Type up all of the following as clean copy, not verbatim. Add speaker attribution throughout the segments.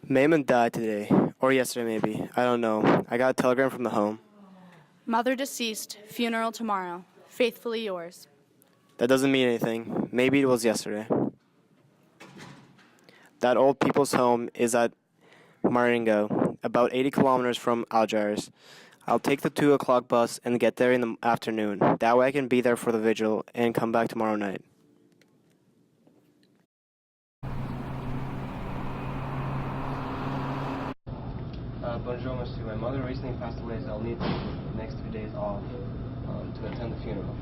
Speaker 1: Mayman died today, or yesterday maybe. I don't know. I got a telegram from the home.
Speaker 2: Mother deceased, funeral tomorrow. Faithfully yours.
Speaker 1: That doesn't mean anything. Maybe it was yesterday. That old people's home is at Marengo, about 80 kilometers from Algiers. I'll take the 2 o'clock bus and get there in the afternoon. That way I can be there for the vigil and come back tomorrow night. Bonjour, monsieur. My mother recently passed away, so I'll need the next 2 days off to attend the funeral.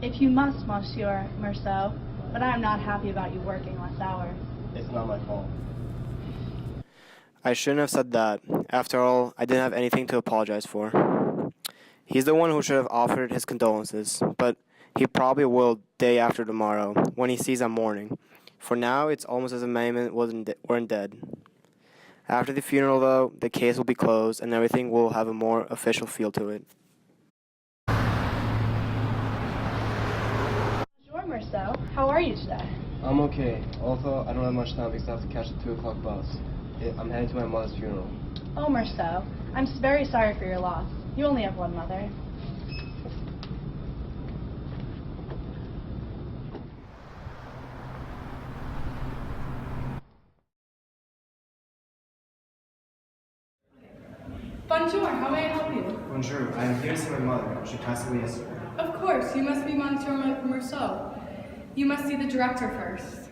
Speaker 2: If you must, Monsieur Merceau, but I am not happy about you working less hours.
Speaker 1: It's not my fault. I shouldn't have said that. After all, I didn't have anything to apologize for. He's the one who should have offered his condolences, but he probably will day after tomorrow, when he sees I'm mourning. For now, it's almost as if Mayman weren't dead. After the funeral, though, the case will be closed and everything will have a more official feel to it.
Speaker 2: Bonjour, Merceau. How are you today?
Speaker 1: I'm okay. Also, I don't have much time because I have to catch the 2 o'clock bus. I'm heading to my mother's funeral.
Speaker 2: Oh, Merceau, I'm very sorry for your loss. You only have one mother.
Speaker 3: Bonjour, how may I help you?
Speaker 1: Bonjour, I am here to see my mother. She passed away yesterday.
Speaker 3: Of course, you must be Monsieur Merceau. You must see the director first.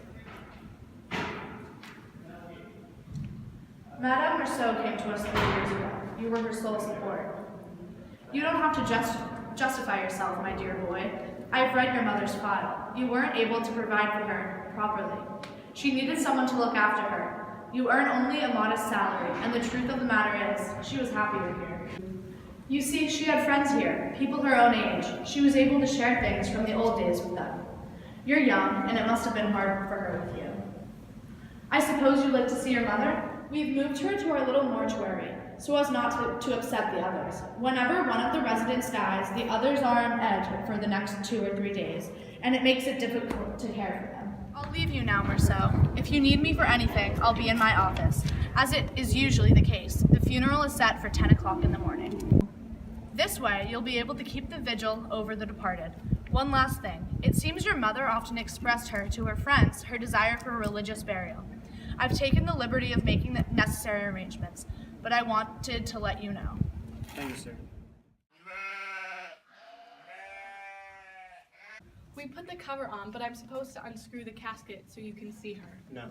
Speaker 4: Madame Merceau came to us 3 years ago. You were her sole support. You don't have to justify yourself, my dear boy. I've read your mother's file. You weren't able to provide for her properly. She needed someone to look after her. You earn only a modest salary, and the truth of the matter is, she was happier here. You see, she had friends here, people her own age. She was able to share things from the old days with them. You're young, and it must have been hard for her with you. I suppose you'd like to see your mother? We've moved her to our little mortuary, so as not to upset the others. Whenever one of the residents dies, the others are on edge for the next 2 or 3 days, and it makes it difficult to care for them. I'll leave you now, Merceau. If you need me for anything, I'll be in my office. As it is usually the case, the funeral is set for 10 o'clock in the morning. This way, you'll be able to keep the vigil over the departed. One last thing. It seems your mother often expressed to her friends her desire for a religious burial. I've taken the liberty of making the necessary arrangements, but I wanted to let you know.
Speaker 1: Thank you, sir.
Speaker 3: We put the cover on, but I'm supposed to unscrew the casket so you can see her.
Speaker 1: No.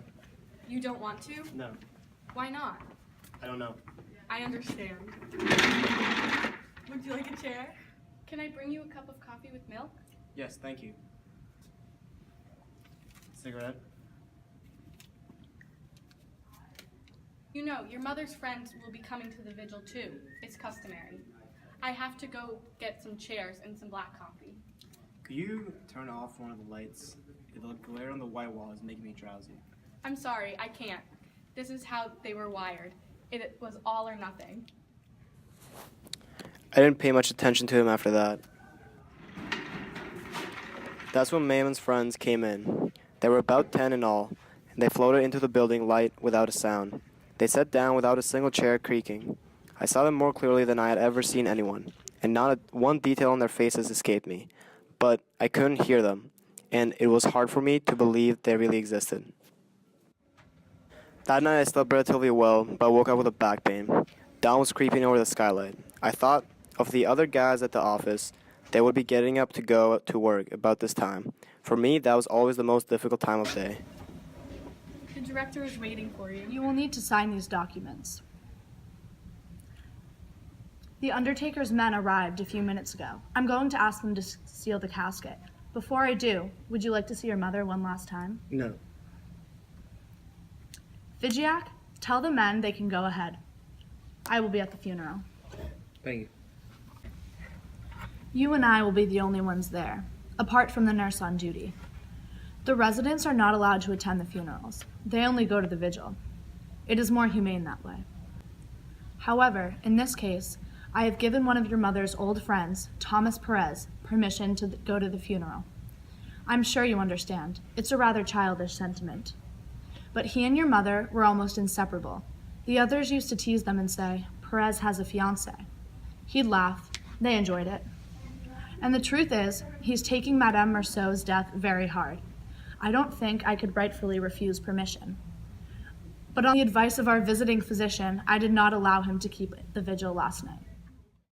Speaker 3: You don't want to?
Speaker 1: No.
Speaker 3: Why not?
Speaker 1: I don't know.
Speaker 3: I understand. Would you like a chair? Can I bring you a cup of coffee with milk?
Speaker 1: Yes, thank you. Cigarette?
Speaker 3: You know, your mother's friends will be coming to the vigil too. It's customary. I have to go get some chairs and some black coffee.
Speaker 1: Could you turn off one of the lights? The glare on the white wall is making me drowsy.
Speaker 3: I'm sorry, I can't. This is how they were wired. It was all or nothing.
Speaker 1: I didn't pay much attention to him after that. That's when Mayman's friends came in. There were about 10 in all, and they floated into the building light without a sound. They sat down without a single chair creaking. I saw them more clearly than I had ever seen anyone, and not one detail on their faces escaped me. But I couldn't hear them, and it was hard for me to believe they really existed. That night I slept relatively well, but woke up with a back pain. Dawn was creeping over the skylight. I thought of the other guys at the office. They would be getting up to go to work about this time. For me, that was always the most difficult time of day.
Speaker 3: The director is waiting for you.
Speaker 4: You will need to sign these documents. The undertaker's men arrived a few minutes ago. I'm going to ask them to seal the casket. Before I do, would you like to see your mother one last time?
Speaker 1: No.
Speaker 4: Figeac, tell the men they can go ahead. I will be at the funeral.
Speaker 1: Thank you.
Speaker 4: You and I will be the only ones there, apart from the nurse on duty. The residents are not allowed to attend the funerals. They only go to the vigil. It is more humane that way. However, in this case, I have given one of your mother's old friends, Thomas Perez, permission to go to the funeral. I'm sure you understand. It's a rather childish sentiment. But he and your mother were almost inseparable. The others used to tease them and say, "Perez has a fiancé." He'd laugh. They enjoyed it. And the truth is, he's taking Madame Marceau's death very hard. I don't think I could rightfully refuse permission. But on the advice of our visiting physician, I did not allow him to keep the vigil last night.